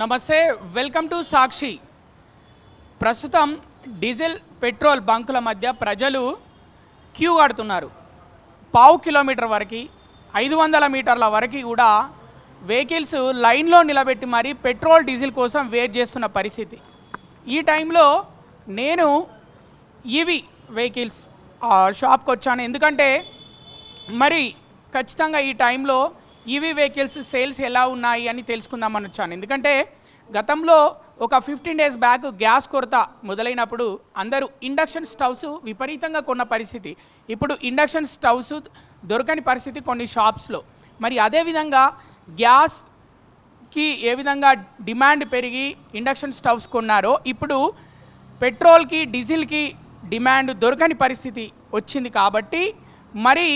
నమస్తే, welcome to సాక్షి. ప్రస్తుతం diesel petrol బంకుల మధ్య ప్రజలు క్యూ కడుతున్నారు. పావు కిలోమీటర్ వరకు 500 మీటర్ల వరకు కూడా వెహికల్స్ లైన్లో నిలబెట్టి మరీ పెట్రోల్ డీజిల్ కోసం వెయిట్ చేస్తున్న పరిస్థితి. ఈ టైంలో నేను ఈవీ వెహికల్స్ షాప్కి వచ్చాను. ఎందుకంటే మరి ఖచ్చితంగా ఈ టైంలో ఈవీ వెహికల్స్ సేల్స్ ఎలా ఉన్నాయి అని తెలుసుకుందామని వచ్చాను. ఎందుకంటే గతంలో ఒక 15 డేస్ బ్యాక్ గ్యాస్ కొరత మొదలైనప్పుడు అందరూ ఇండక్షన్ స్టవ్స్ విపరీతంగా కొన్న పరిస్థితి. ఇప్పుడు ఇండక్షన్ స్టవ్స్ దొరకని పరిస్థితి కొన్ని షాప్స్లో. మరి అదేవిధంగా గ్యాస్కి ఏ విధంగా డిమాండ్ పెరిగి ఇండక్షన్ స్టవ్స్ కొన్నారో ఇప్పుడు పెట్రోల్కి డీజిల్కి డిమాండ్ దొరకని పరిస్థితి వచ్చింది. కాబట్టి మరి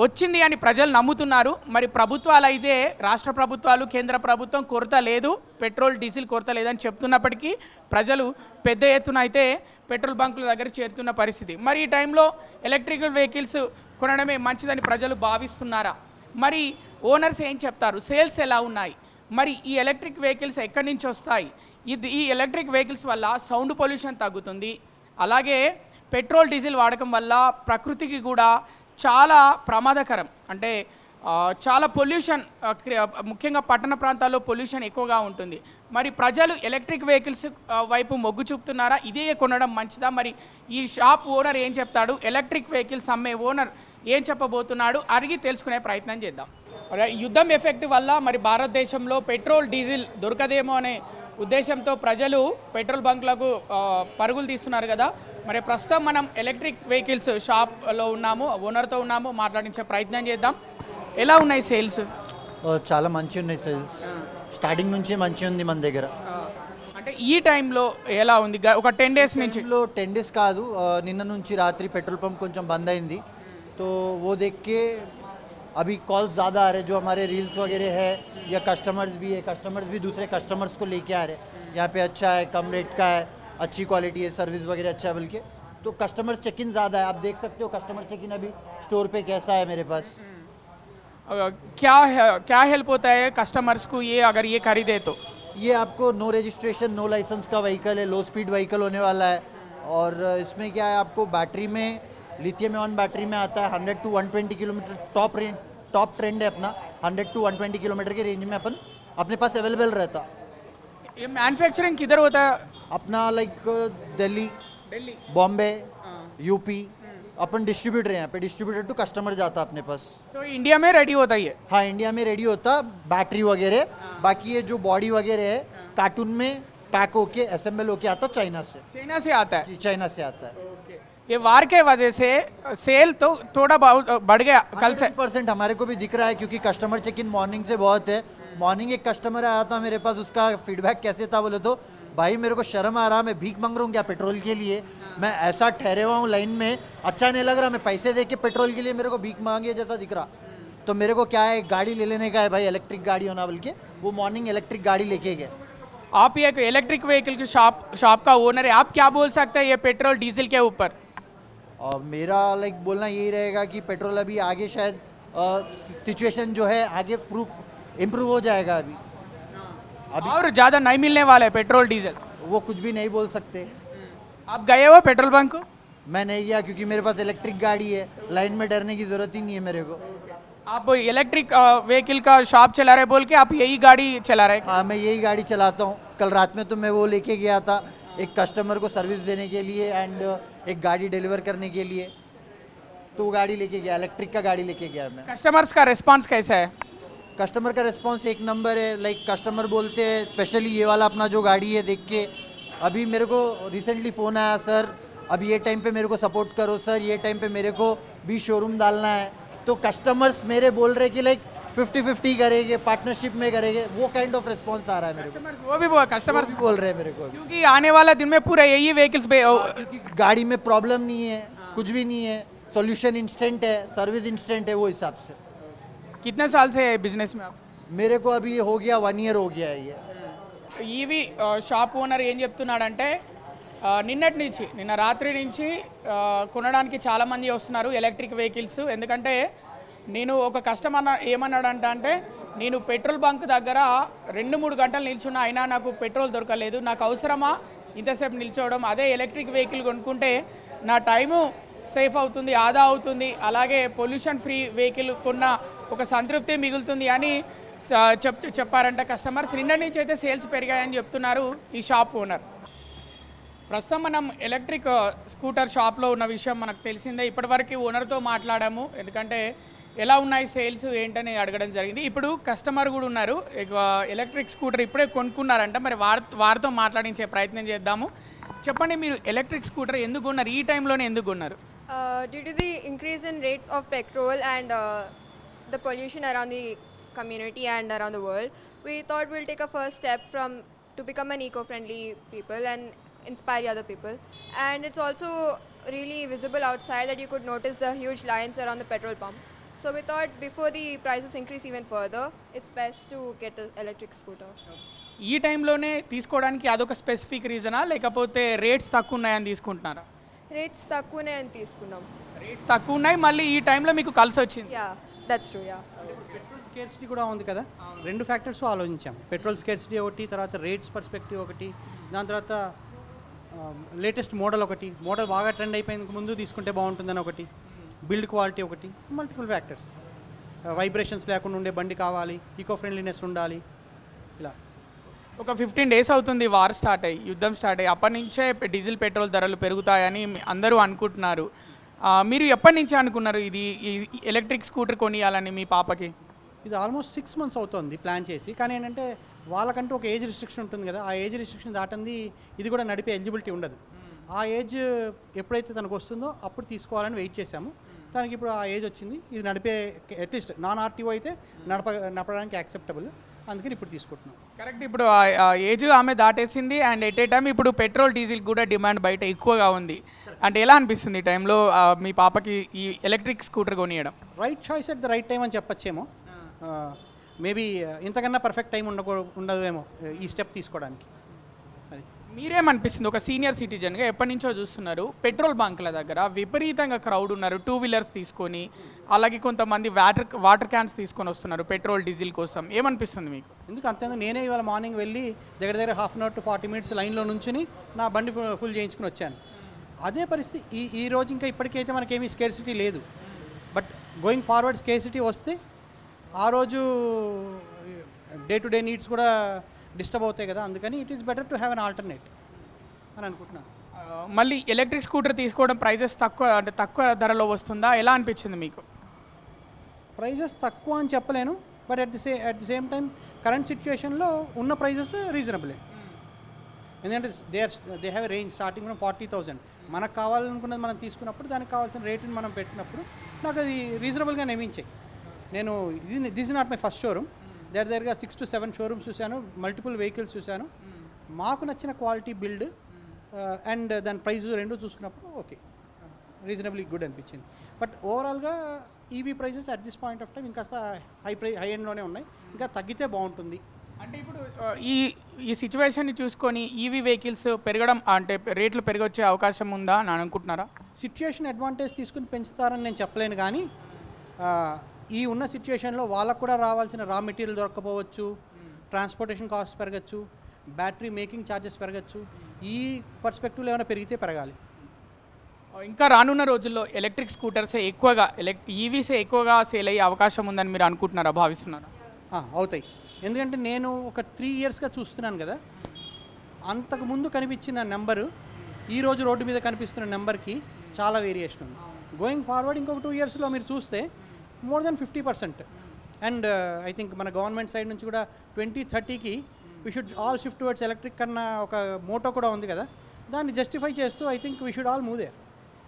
వచ్చింది అని ప్రజలు నమ్ముతున్నారు. మరి ప్రభుత్వాలు అయితే రాష్ట్ర ప్రభుత్వాలు, కేంద్ర ప్రభుత్వం కొరత లేదు, పెట్రోల్ డీజిల్ కొరత లేదని చెప్తున్నప్పటికీ ప్రజలు పెద్ద ఎత్తున అయితే పెట్రోల్ బంకుల దగ్గర చేరుతున్న పరిస్థితి. మరి ఈ టైంలో ఎలక్ట్రికల్ వెహికల్స్ కొనడమే మంచిదని ప్రజలు భావిస్తున్నారా? మరి ఓనర్స్ ఏం చెప్తారు? సేల్స్ ఎలా ఉన్నాయి? మరి ఈ ఎలక్ట్రిక్ వెహికల్స్ ఎక్కడి నుంచి వస్తాయి? ఈ ఎలక్ట్రిక్ వెహికల్స్ వల్ల సౌండ్ పొల్యూషన్ తగ్గుతుంది. అలాగే పెట్రోల్ డీజిల్ వాడకం వల్ల ప్రకృతికి కూడా చాలా ప్రమాదకరం. అంటే చాలా పొల్యూషన్, ముఖ్యంగా పట్టణ ప్రాంతాల్లో పొల్యూషన్ ఎక్కువగా ఉంటుంది. మరి ప్రజలు ఎలక్ట్రిక్ వెహికల్స్ వైపు మొగ్గు చూపుతున్నారా? ఇదే కొనడం మంచిదా? మరి ఈ షాప్ ఓనర్ ఏం చెప్తాడు? ఎలక్ట్రిక్ వెహికల్స్ అమ్మే ఓనర్ ఏం చెప్పబోతున్నాడు? అడిగి తెలుసుకునే ప్రయత్నం చేద్దాం. యుద్ధం ఎఫెక్ట్ వల్ల మరి భారతదేశంలో పెట్రోల్ డీజిల్ దొరకదేమో అనే ఉద్దేశంతో ప్రజలు పెట్రోల్ బంకులకు పరుగులు తీస్తున్నారు కదా. మరి ప్రస్తుతం మనం ఎలక్ట్రిక్ వెహికల్స్ షాప్లో ఉన్నాము, ఓనర్తో ఉన్నాము, మాట్లాడించే ప్రయత్నం చేద్దాం. ఎలా ఉన్నాయి సేల్స్? చాలా మంచి ఉన్నాయి సేల్స్. స్టార్టింగ్ నుంచి మంచి ఉంది మన దగ్గర. అంటే ఈ టైంలో ఎలా ఉంది? ఒక 10 డేస్ నుంచి 10 డేస్ కాదు, నిన్న నుంచి రాత్రి పెట్రోల్ పంప్ కొంచెం బంద్ అయింది. तो वो देख के अभी कॉल्स ज़्यादा आ रहे, जो हमारे रील्स वगैरह है या कस्टमर्स भी दूसरे कस्टमर्स को लेके आ रहे हैं. यहाँ पे अच्छा है, कम रेट का है, अच्छी क्वालिटी है, सर्विस वगैरह अच्छा है बोल के. तो कस्टमर चेक इन ज़्यादा है. आप देख सकते हो कस्टमर चेक इन अभी स्टोर पे कैसा है मेरे पास. क्या हेल्प होता है कस्टमर्स को ये अगर ये खरीदे? तो ये आपको नो रजिस्ट्रेशन नो लाइसेंस का व्हीकल है, लो स्पीड व्हीकल होने वाला है. और इसमें क्या है, आपको बैटरी में लिथियम आयन बैटरी में आता है. 100 to 120 किलोमीटर टॉप ट्रेंड है अपना. 100 to 120 किलोमीटर के रेंज में अपन अपने पास अवेलेबल रहता. ये मैन्युफैक्चरिंग किधर होता है अपना? Like Delhi, Bombay, UP. अपन डिस्ट्रीब्यूटर हैं, यहाँ पे डिस्ट्रीब्यूटर टू कस्टमर जाता अपने पास. तो इंडिया में रेडी होता ही है? हाँ, इंडिया में रेडी होता बैटरी वगैरह. बाकी ये जो बॉडी वगैरह है कार्टून में पैक होके असेंबल होके आता चाइना से. चाइना से आता है? जी, चाइना से आता है. ये वार के वजह से सेल तो थोड़ा बहुत बढ़ गया कल से. 100% हमारे को भी दिख रहा है, क्योंकि कस्टमर चेक इन मॉर्निंग से बहुत है. मॉर्निंग एक कस्टमर आया था मेरे पास, उसका फीडबैक कैसे था बोले तो, भाई मेरे को शर्म आ रहा, मैं भीख मांग रहा हूँ क्या पेट्रोल के लिए? मैं ऐसा ठहरे हुआ हूँ लाइन में, अच्छा नहीं लग रहा. मैं पैसे दे के पेट्रोल के लिए मेरे को भीख मांगे जैसा दिख रहा. तो मेरे को क्या है, गाड़ी ले लेने का है भाई, इलेक्ट्रिक गाड़ी होना बोल के वो मॉर्निंग इलेक्ट्रिक गाड़ी लेके गए. आप ये इलेक्ट्रिक व्हीकल की शॉप का ओनर है, आप क्या बोल सकते हैं ये पेट्रोल डीजल के ऊपर? और मेरा लाइक बोलना यही रहेगा कि पेट्रोल अभी आगे शायद सिचुएशन जो है आगे इम्प्रूव हो जाएगा. अभी और ज़्यादा नहीं मिलने वाला है पेट्रोल डीजल? वो कुछ भी नहीं बोल सकते. आप गए हो पेट्रोल बंक को? मैं नहीं गया, क्योंकि मेरे पास इलेक्ट्रिक गाड़ी है. लाइन में डरने की ज़रूरत ही नहीं है मेरे को. आप इलेक्ट्रिक व्हीकल का शॉप चला रहे बोल के आप यही गाड़ी चला रहे? हाँ, मैं यही गाड़ी चलाता हूँ. कल रात में तो मैं वो लेके गया था एक कस्टमर को सर्विस देने के लिए एंड एक गाड़ी डिलीवर करने के लिए. तो वो गाड़ी लेके गया, इलेक्ट्रिक का गाड़ी लेके गया मैं. कस्टमर्स का रिस्पांस कैसा है? कस्टमर का रिस्पांस एक नंबर है. लाइक कस्टमर बोलते हैं, स्पेशली ये वाला अपना जो गाड़ी है देख के, अभी मेरे को रिसेंटली फ़ोन आया, सर अब ये टाइम पे मेरे को सपोर्ट करो, सर ये टाइम पे मेरे को भी शोरूम डालना है. तो कस्टमर्स मेरे बोल रहे कि लाइक 50-50 करेंगे, पार्टनरशिप में करेंगे. वो काइंड ऑफ रिस्पॉन्स आ रहा है मेरे को. कस्टमर्स भी बोल रहे हैं मेरे को, क्योंकि आने वाला दिन में पूरा यही व्हीकल्स क्योंकि गाड़ी में प्रॉब्लम नहीं है, कुछ भी नहीं है, सॉल्यूशन इंस्टेंट है, सर्विस इंस्टेंट है. वो हिसाब से. कितने साल से बिजनेस में आप? मेरे को अभी हो गया 1 year हो गया है ये. ఈవీ షాప్ ఓనర్ ఏం చెప్తున్నాడంటే నిన్న రాత్రి నుంచి కొనడానికి చాలామంది వస్తున్నారు ఎలక్ట్రిక్ వెహికల్స్. ఎందుకంటే నేను ఒక కస్టమర్ ఏమన్నాడంట అంటే నేను పెట్రోల్ బంక్ దగ్గర 2-3 గంటలు నిల్చున్నా అయినా నాకు పెట్రోల్ దొరకలేదు, నాకు అవసరమా ఇంతసేపు నిల్చోవడం, అదే ఎలక్ట్రిక్ వెహికల్ కొనుక్కుంటే నా టైము సేఫ్ అవుతుంది, ఆదా అవుతుంది, అలాగే పొల్యూషన్ ఫ్రీ వెహికల్ కొన్న ఒక సంతృప్తి మిగులుతుంది అని చెప్పారంట కస్టమర్స్. నిన్న నుంచి అయితే సేల్స్ పెరిగాయని చెప్తున్నారు ఈ షాప్ ఓనర్. ప్రస్తుతం మనం ఎలక్ట్రిక్ స్కూటర్ షాప్లో ఉన్న విషయం మనకు తెలిసిందే. ఇప్పటివరకు ఓనర్తో మాట్లాడాము, ఎందుకంటే ఎలా ఉన్నాయి సేల్స్ ఏంటని అడగడం జరిగింది. ఇప్పుడు కస్టమర్ కూడా ఉన్నారు, ఎలక్ట్రిక్ స్కూటర్ ఇప్పుడే కొనుక్కున్నారంట. మరి వారితో మాట్లాడించే ప్రయత్నం చేద్దాము. చెప్పండి, మీరు ఎలక్ట్రిక్ స్కూటర్ ఎందుకు కొన్నారు, ఈ టైంలోనే ఎందుకు కొన్నారు? Due to the increase in rates of petrol and the pollution around the community and around the world, we thought we'll take a first step to become an eco-friendly people and inspire other people. And it's also really visible outside that you could notice the huge lines around the petrol pump. So we thought before the prices increase even further, it's best to get an electric scooter. ఈ టైంలోనే తీసుకోవడానికి అదొక specific రీజనా, లేకపోతే rates తక్కువ ఉన్నాయని తీసుకుంటున్నారా? Rates తక్కువనే అని తీసుకున్నాం. రేట్స్ తక్కువ ఉన్నాయి, మళ్ళీ ఈ టైంలో మీకు కలిసి వచ్చింది. Yeah, that's true. Yeah, petrol scarcity కూడా ఉంది కదా, 2 ఫ్యాక్టర్స్ ఆలోచించాం. పెట్రోల్ స్కేర్సిటీ ఒకటి, తర్వాత రేట్స్ పర్స్పెక్టివ్ ఒకటి, దాని తర్వాత లేటెస్ట్ మోడల్ ఒకటి, మోడల్ బాగా ట్రెండ్ అయిపోయింది ముందు తీసుకుంటే బాగుంటుందని ఒకటి, బిల్డ్ క్వాలిటీ ఒకటి, మల్టిపుల్ ఫ్యాక్టర్స్. వైబ్రేషన్స్ లేకుండా ఉండే బండి కావాలి, ఈకో ఫ్రెండ్లీనెస్ ఉండాలి, ఇలా. ఒక 15 డేస్ అవుతుంది వార్ స్టార్ట్ అయ్యి, యుద్ధం స్టార్ట్ అయ్యి. అప్పటి నుంచే డీజిల్ పెట్రోల్ ధరలు పెరుగుతాయని అందరూ అనుకుంటున్నారు. మీరు ఎప్పటి నుంచి అనుకున్నారు ఇది ఎలక్ట్రిక్ స్కూటర్ కొనియాలని మీ పాపకి? ఇది ఆల్మోస్ట్ 6 months అవుతుంది ప్లాన్ చేసి. కానీ ఏంటంటే వాళ్ళకంటూ ఒక ఏజ్ రిస్ట్రిక్షన్ ఉంటుంది కదా, ఆ ఏజ్ రిస్ట్రిక్షన్ దాటింది ఇది కూడా నడిపే ఎలిజిబిలిటీ ఉండదు. ఆ ఏజ్ ఎప్పుడైతే తనకు వస్తుందో అప్పుడు తీసుకోవాలని వెయిట్ చేశాము. తనకి ఇప్పుడు ఆ ఏజ్ వచ్చింది, ఇది నడిపే అట్లీస్ట్ నాన్ ఆర్టీఓ అయితే నడపడానికి యాక్సెప్టబుల్, అందుకని ఇప్పుడు తీసుకుంటున్నాం. కరెక్ట్, ఇప్పుడు ఆ ఏజ్ ఆమె దాటేసింది. అండ్ ఎట్ ఏ టైం ఇప్పుడు పెట్రోల్ డీజిల్ కూడా డిమాండ్ బయట ఎక్కువగా ఉంది. అంటే ఎలా అనిపిస్తుంది ఈ టైంలో మీ పాపకి ఈ ఎలక్ట్రిక్ స్కూటర్ కొనియడం? Right choice at the right time అని చెప్పచ్చేమో. మేబీ ఇంతకన్నా పర్ఫెక్ట్ టైం ఉండదేమో ఈ స్టెప్ తీసుకోవడానికి. అది మీరేమనిపిస్తుంది ఒక సీనియర్ సిటిజన్గా? ఎప్పటి నుంచో చూస్తున్నారు పెట్రోల్ బంకుల దగ్గర విపరీతంగా క్రౌడ్ ఉన్నారు, 2 వీలర్స్ తీసుకొని, అలాగే కొంతమంది వాటర్ క్యాన్స్ తీసుకొని వస్తున్నారు పెట్రోల్ డీజిల్ కోసం. ఏమనిపిస్తుంది మీకు? ఎందుకు అంతే, నేనే ఇవాళ మార్నింగ్ వెళ్ళి దగ్గర 1/2 hour to 40 minutes లైన్లో నుంచుని నా బండి ఫుల్ చేయించుకుని వచ్చాను. అదే పరిస్థితి ఈ రోజు. ఇంకా ఇప్పటికైతే మనకేమీ స్కేర్సిటీ లేదు, బట్ గోయింగ్ ఫార్వర్డ్ స్కేర్సిటీ వస్తే ఆ రోజు డే టు డే నీడ్స్ కూడా డిస్టర్బ్ అవుతాయి కదా, అందుకని it is better to have an alternate అని అనుకుంటున్నాను. మళ్ళీ ఎలక్ట్రిక్ స్కూటర్ తీసుకోవడం ప్రైజెస్ తక్కువ ధరలో వస్తుందా? ఎలా అనిపించింది మీకు? ప్రైజెస్ తక్కువ అని చెప్పలేను, but at the same time current సిచ్యుయేషన్లో ఉన్న ప్రైజెస్ రీజనబులే. ఎందుకంటే they have range starting from 40,000. మనకు కావాలనుకున్నది మనం తీసుకున్నప్పుడు దానికి కావాల్సిన రేటుని మనం పెట్టినప్పుడు నాకు అది రీజనబుల్గా నియమించాయి. నేను this is not my first showroom, దగ్గరగా 6 to 7 షోరూమ్స్ చూశాను, మల్టిపుల్ వెహికల్స్ చూశాను. మాకు నచ్చిన క్వాలిటీ బిల్డ్ అండ్ దాని ప్రైస్ రెండు చూసుకున్నప్పుడు ఓకే, రీజనబుల్లీ గుడ్ అనిపించింది. బట్ ఓవరాల్గా EV prices at this point of time ఇంకాస్త హై ఎండ్లోనే ఉన్నాయి, ఇంకా తగ్గితే బాగుంటుంది. అంటే ఇప్పుడు ఈ సిచ్యువేషన్ని చూసుకొని ఈవీ వెహికల్స్ పెరగడం అంటే రేట్లు పెరిగొచ్చే అవకాశం ఉందా అని అనుకుంటున్నారా? సిచ్యుయేషన్ అడ్వాంటేజ్ తీసుకుని పెంచుతారని నేను చెప్పలేను, కానీ ఈ ఉన్న సిచ్యుయేషన్లో వాళ్ళకు కూడా రావాల్సిన రా మెటీరియల్ దొరకపోవచ్చు, ట్రాన్స్పోర్టేషన్ కాస్ట్ పెరగచ్చు, బ్యాటరీ మేకింగ్ ఛార్జెస్ పెరగచ్చు. ఈ పర్స్పెక్టివ్లో ఏమైనా పెరిగితే పెరగాలి. ఇంకా రానున్న రోజుల్లో ఎలక్ట్రిక్ స్కూటర్సే ఎక్కువగా ఈవీసే ఎక్కువగా సేల్ అయ్యే అవకాశం ఉందని మీరు అనుకుంటున్నారా, భావిస్తున్నారా? అవుతాయి, ఎందుకంటే నేను ఒక 3 yearsగా చూస్తున్నాను కదా, అంతకుముందు కనిపించిన నెంబరు ఈరోజు రోడ్డు మీద కనిపిస్తున్న నెంబర్కి చాలా వేరియేషన్ ఉంది. గోయింగ్ ఫార్వర్డ్ ఇంకొక 2 yearsలో మీరు చూస్తే more than 50%. And I think మన గవర్నమెంట్ సైడ్ నుంచి కూడా 2030కి we should all shift towards electric అన్న ఒక మోటో కూడా ఉంది కదా, దాన్ని జస్టిఫై చేస్తూ I think we should all move there.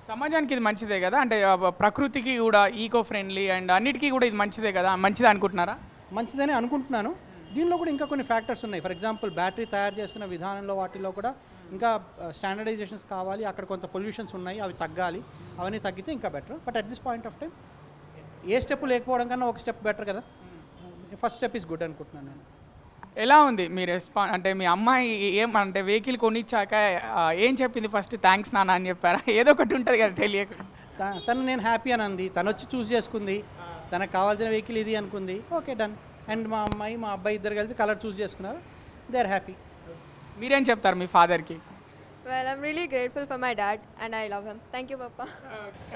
సమాజానికి ఇది మంచిదే కదా, అంటే ప్రకృతికి కూడా ఈకో ఫ్రెండ్లీ అండ్ అన్నిటికీ కూడా ఇది మంచిదే కదా, మంచిదే అనుకుంటున్నారా? మంచిదని అనుకుంటున్నాను. దీనిలో కూడా ఇంకా కొన్ని ఫ్యాక్టర్స్ ఉన్నాయి. ఫర్ ఎగ్జాంపుల్ బ్యాటరీ తయారు చేస్తున్న విధానంలో వాటిలో కూడా ఇంకా స్టాండర్డైజేషన్స్ కావాలి, అక్కడ కొంత పొల్యూషన్స్ ఉన్నాయి, అవి తగ్గాలి. అవన్నీ తగ్గితే ఇంకా better. But at this point of time A step లేకపోవడం కన్నా ఒక స్టెప్ బెటర్ కదా, ఫస్ట్ స్టెప్ ఈజ్ గుడ్ అనుకుంటున్నాను నేను. ఎలా ఉంది మీ అంటే మీ అమ్మాయి అంటే వెహికల్ కొనిచ్చాక ఏం చెప్పింది? ఫస్ట్ థ్యాంక్స్ నాన్న అని చెప్పారా? ఏదో ఒకటి ఉంటుంది కదా తెలియక. తను నేను హ్యాపీ అని అంది, తను వచ్చి చూస్ చేసుకుంది, తనకు కావాల్సిన వెహికల్ ఇది అనుకుంది, ఓకే డన్. అండ్ మా అమ్మాయి మా అబ్బాయి ఇద్దరు కలిసి కలర్ చూస్ చేసుకున్నారు, దే ఆర్ హ్యాపీ. మీరేం చెప్తారు మీ ఫాదర్కి? Well, I'm really grateful for my dad and I love him. Thank you, Papa.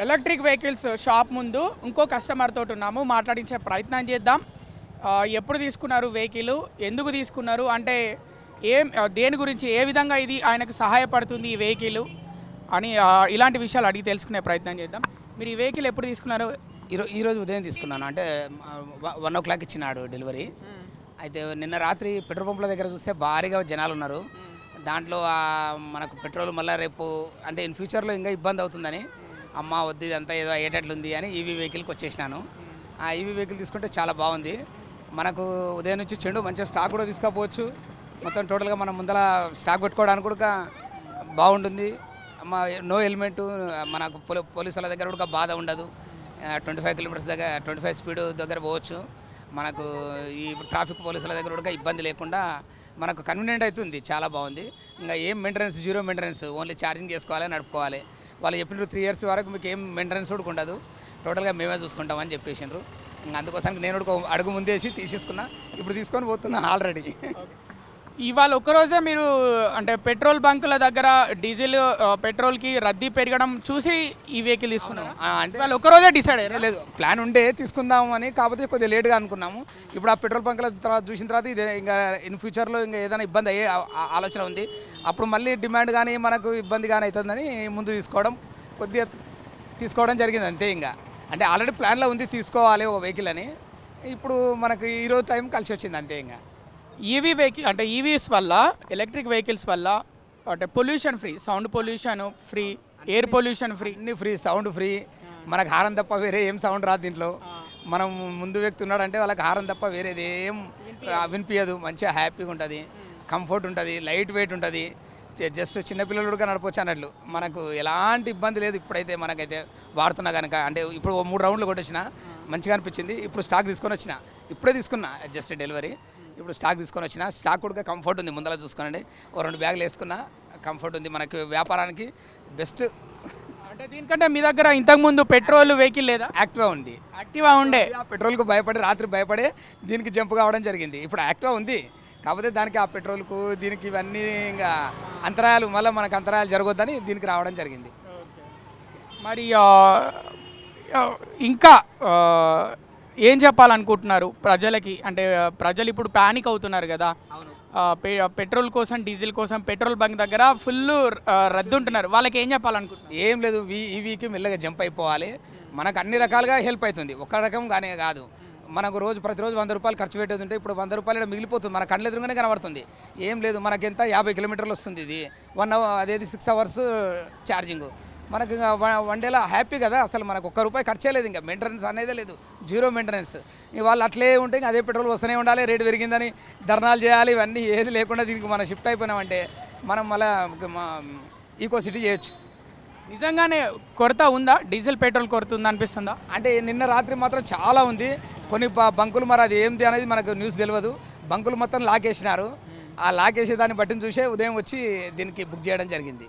Electric vehicles shop ముందు ఇంకో కస్టమర్ తోటి ఉన్నాము, మాట్లాడించే ప్రయత్నం చేద్దాం. ఎప్పుడు తీసుకున్నారు వెహికల్, ఎందుకు తీసుకున్నారు, అంటే దేని గురించి, ఏ విధంగా ఇది ఆయనకు సహాయపడుతుంది ఈ వెహికల్ అని ఇలాంటి విషయాలు అడిగి తెలుసుకునే ప్రయత్నం చేద్దాం. మీరు ఈ వెహికల్ ఎప్పుడు తీసుకున్నారు? ఈరోజు ఉదయం తీసుకున్నాను, అంటే 1 o'clock ఇచ్చినాడు డెలివరీ. అయితే నిన్న రాత్రి పెట్రోల్ పంపుల దగ్గర చూస్తే భారీగా జనాలు ఉన్నారు. దాంట్లో మనకు పెట్రోల్ మళ్ళీ రేపు అంటే ఇన్ ఫ్యూచర్లో ఇంకా ఇబ్బంది అవుతుందని అమ్మ వద్దు ఇదంతా ఏదో అయ్యేటట్లుంది అని ఈవీ వెహికల్కి వచ్చేసినాను. ఆ ఈవీ వెహికల్ తీసుకుంటే చాలా బాగుంది. మనకు ఉదయం నుంచి చెండు మంచిగా స్టాక్ కూడా తీసుకపోవచ్చు. మొత్తం టోటల్గా మనం ముందర స్టాక్ పెట్టుకోవడానికి కూడా బాగుంటుంది. నో హెల్మెట్, మనకు పోలీసుల దగ్గర కూడా బాధ ఉండదు. 25 kilometers దగ్గర 25 స్పీడ్ దగ్గర పోవచ్చు. మనకు ఈ ట్రాఫిక్ పోలీసుల దగ్గర కూడా ఇబ్బంది లేకుండా మనకు కన్వీనియంట్ అవుతుంది, చాలా బాగుంది. ఇంకా ఏం maintenance, zero maintenance, only charging చేసుకోవాలి, నడుపుకోవాలి. వాళ్ళు చెప్పినారు 3 years వరకు మీకు ఏం మెయింటెనెన్స్ కూడా ఉండదు, టోటల్గా మేమే చూసుకుంటామని చెప్పేసినారు. ఇంకా అందుకోసానికి నేను కూడా అడుగు ముందేసి తీసేసుకున్నా, ఇప్పుడు తీసుకొని పోతున్నా ఆల్రెడీ. ఇవాళ ఒక్కరోజే మీరు అంటే పెట్రోల్ బంకుల దగ్గర డీజిల్ పెట్రోల్కి రద్దీ పెరగడం చూసి ఈ వెహికల్ తీసుకున్నాను అంటే ఇవాళ ఒక్కరోజే డిసైడ్ అయ్యారు? లేదు, ప్లాన్ ఉండే తీసుకుందామని, కాకపోతే కొద్దిగా లేట్గా అనుకున్నాము. ఇప్పుడు ఆ పెట్రోల్ బంకుల తర్వాత చూసిన తర్వాత ఇది ఇంకా ఇన్ ఫ్యూచర్లో ఇంకా ఏదైనా ఇబ్బంది అయ్యే ఆలోచన ఉంది. అప్పుడు మళ్ళీ డిమాండ్ కానీ మనకు ఇబ్బంది కానీ అవుతుందని ముందు కొద్దిగా తీసుకోవడం జరిగింది అంతే. ఇంకా అంటే ఆల్రెడీ ప్లాన్లో ఉంది తీసుకోవాలి ఒక వెహికల్ అని, ఇప్పుడు మనకు ఈరోజు టైం కలిసి వచ్చింది అంతే. ఇంకా ఈవీ వెహికల్ అంటే ఈవీస్ వల్ల, ఎలక్ట్రిక్ వెహికల్స్ వల్ల అంటే pollution free, sound pollution free, air pollution free, అన్ని ఫ్రీ, సౌండ్ ఫ్రీ. మనకు హారం తప్ప వేరే ఏం సౌండ్ రాదు దీంట్లో. మనం ముందు వ్యక్తి ఉన్నాడంటే వాళ్ళకి హారం తప్ప వేరేది ఏం వినిపించదు. మంచిగా హ్యాపీగా ఉంటుంది, కంఫర్ట్ ఉంటుంది, లైట్ వెయిట్ ఉంటుంది. జస్ట్ చిన్నపిల్లలు కూడా నడపవచ్చు అన్నట్లు, మనకు ఎలాంటి ఇబ్బంది లేదు. ఇప్పుడైతే మనకైతే వాడుతున్నా కనుక, అంటే ఇప్పుడు 3 రౌండ్లు కొట్టొచ్చిన, మంచిగా అనిపించింది. ఇప్పుడు స్టాక్ తీసుకొని వచ్చిన, ఇప్పుడే తీసుకున్నా జస్ట్ డెలివరీ. ఇప్పుడు స్టాక్ తీసుకొని వచ్చిన, స్టాక్ కూడా కంఫర్ట్ ఉంది. ముందర చూసుకోనండి, 2 బ్యాగులు వేసుకున్నా, కంఫర్ట్ ఉంది. మనకి వ్యాపారానికి బెస్ట్. అంటే దీనికంటే మీ దగ్గర ఇంతకుముందు పెట్రోల్ వెహికల్ లేదా? యాక్టివా ఉంది. యాక్టివా ఉండే, ఆ పెట్రోల్కు భయపడి రాత్రి భయపడే దీనికి జంప్ కావడం జరిగింది. ఇప్పుడు యాక్టివా ఉంది, కాకపోతే దానికి ఆ పెట్రోల్కు దీనికి ఇవన్నీ ఇంకా అంతరాయాలు, మళ్ళీ మనకు అంతరాయాలు జరగొద్దని దీనికి రావడం జరిగింది. మరి ఇంకా ఏం చెప్పాలనుకుంటున్నారు ప్రజలకి? అంటే ప్రజలు ఇప్పుడు ప్యానిక్ అవుతున్నారు కదా, పెట్రోల్ కోసం, డీజిల్ కోసం పెట్రోల్ బంక్ దగ్గర ఫుల్ రద్దు ఉంటున్నారు, వాళ్ళకి ఏం చెప్పాలనుకుంటున్నారు? ఏం లేదు, ఈవీకి మెల్లగా జంప్ అయిపోవాలి. మనకు అన్ని రకాలుగా హెల్ప్ అవుతుంది, ఒక రకంగానే కాదు. మనకు ప్రతిరోజు 100 రూపాయలు ఖర్చు పెట్టేది ఉంటే ఇప్పుడు 100 రూపాయలు మిగిలిపోతుంది, మన కళ్ళ ఎదురుగానే కనబడుతుంది. ఏం లేదు, మనకెంత 50 kilometers వస్తుంది ఇది, 1 hour, అదేది 6 hours ఛార్జింగ్. మనకు ఇంకా 1 డేలో హ్యాపీ కదా. అసలు మనకు ₹1 ఖర్చే లేదు, ఇంకా మెయింటెనెన్స్ అనేదే లేదు, జీరో మెయింటెనెన్స్. వాళ్ళు అట్లే ఉంటే ఇంకా అదే పెట్రోల్ వస్తూనే ఉండాలి, రేటు పెరిగిందని ధర్నాలు చేయాలి, ఇవన్నీ ఏది లేకుండా దీనికి మనం షిఫ్ట్ అయిపోయినామంటే మనం మళ్ళీ ఈకో సిటీ చేయొచ్చు. నిజంగానే కొరత ఉందా, డీజిల్ పెట్రోల్ కొరత ఉందా అనిపిస్తుందా? అంటే నిన్న రాత్రి మాత్రం చాలా ఉంది. కొన్ని బంకులు మరి అది ఏంటి అనేది మనకు న్యూస్ తెలియదు, బంకులు మొత్తం లాకేసినారు. ఆ లాకేసే దాన్ని బట్టిని చూసే ఉదయం వచ్చి దీనికి బుక్ చేయడం జరిగింది.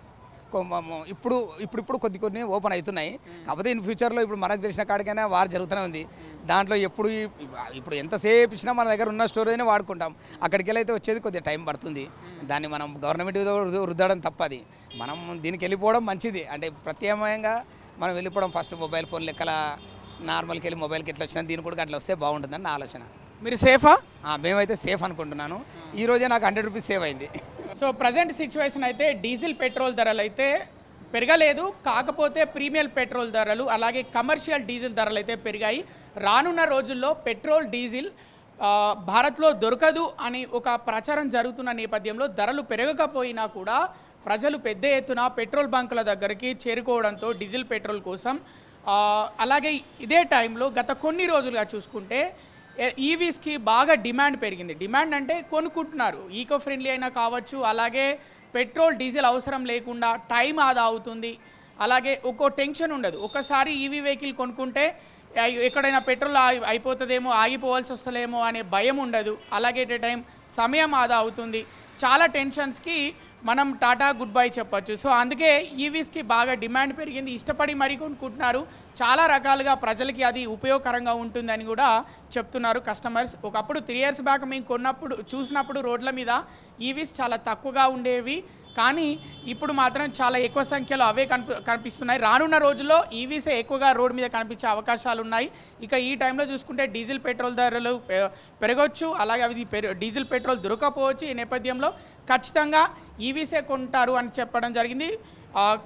ఇప్పుడు కొన్ని ఓపెన్ అవుతున్నాయి, కాకపోతే ఇన్ ఫ్యూచర్లో ఇప్పుడు మనకు తెలిసిన కాడికైనా వార్ జరుగుతూనే ఉంది. దాంట్లో ఇప్పుడు ఎంతసేపు ఇచ్చినా మన దగ్గర ఉన్న స్టోరేజ్నే వాడుకుంటాం. అక్కడికి వెళ్ళి అయితే వచ్చేది కొద్దిగా టైం పడుతుంది. దాన్ని మనం గవర్నమెంట్ రుద్దడం తప్పది, మనం దీనికి వెళ్ళిపోవడం మంచిది. అంటే ప్రత్యామ్నాయంగా మనం వెళ్ళిపోవడం, ఫస్ట్ మొబైల్ ఫోన్ లెక్కల నార్మల్కి వెళ్ళి మొబైల్కి ఎట్లా వచ్చినా దీని కూడా అట్లా వస్తే బాగుంటుందని నా ఆలోచన. మీరు సేఫా? మేమైతే సేఫ్ అనుకుంటున్నాను. ఈరోజే నాకు ₹100 సేవ్ అయింది. సో ప్రజెంట్ సిచ్యువేషన్ అయితే డీజిల్ పెట్రోల్ ధరలు అయితే పెరగలేదు, కాకపోతే ప్రీమియం పెట్రోల్ ధరలు అలాగే కమర్షియల్ డీజిల్ ధరలు అయితే పెరిగాయి. రానున్న రోజుల్లో పెట్రోల్, డీజిల్ భారత్లో దొరకదు అని ఒక ప్రచారం జరుగుతున్న నేపథ్యంలో ధరలు పెరగకపోయినా కూడా ప్రజలు పెద్ద ఎత్తున పెట్రోల్ బంకుల దగ్గరికి చేరుకోవడంతో డీజిల్ పెట్రోల్ కోసం, అలాగే ఇదే టైంలో గత కొన్ని రోజులుగా చూసుకుంటే ఈవీస్కి బాగా డిమాండ్ పెరిగింది. డిమాండ్ అంటే కొనుక్కుంటున్నారు, ఈకో ఫ్రెండ్లీ అయినా కావచ్చు, అలాగే పెట్రోల్ డీజిల్ అవసరం లేకుండా టైం ఆదా అవుతుంది, అలాగే ఒక్కో టెన్షన్ ఉండదు. ఒకసారి ఈవీ వెహికల్ కొనుక్కుంటే ఎక్కడైనా పెట్రోల్ అయిపోతుందేమో, ఆగిపోవాల్సి వస్తలేమో అనే భయం ఉండదు. అలాగే టైం సమయం ఆదా అవుతుంది. చాలా టెన్షన్స్కి మనం టాటా గుడ్ బై చెప్పొచ్చు. సో అందుకే ఈవీస్కి బాగా డిమాండ్ పెరిగింది, ఇష్టపడి మరీ కొనుక్కుంటున్నారు. చాలా రకాలుగా ప్రజలకి అది ఉపయోగకరంగా ఉంటుందని కూడా చెప్తున్నారు కస్టమర్స్. ఒకప్పుడు 3 years బ్యాక్ మేము చూసినప్పుడు రోడ్ల మీద ఈవీస్ చాలా తక్కువగా ఉండేవి, కానీ ఇప్పుడు మాత్రం చాలా ఎక్కువ సంఖ్యలో అవే కనిపిస్తున్నాయి. రానున్న రోజుల్లో ఈవీసే ఎక్కువగా రోడ్ మీద కనిపించే అవకాశాలు ఉన్నాయి. ఇక ఈ టైంలో చూసుకుంటే డీజిల్ పెట్రోల్ ధరలు పెరగవచ్చు, అలాగే అవి డీజిల్ పెట్రోల్ దొరకపోవచ్చు. ఈ నేపథ్యంలో ఖచ్చితంగా ఈవీసే కొంటారు అని చెప్పడం జరిగింది.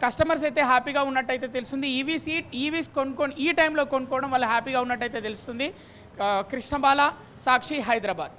కస్టమర్స్ అయితే హ్యాపీగా ఉన్నట్టయితే తెలుస్తుంది. ఈవీస్ కొనుక్కొని ఈ టైంలో కొనుక్కోవడం వల్ల హ్యాపీగా ఉన్నట్టయితే తెలుస్తుంది. కృష్ణబాల, సాక్షి, హైదరాబాద్.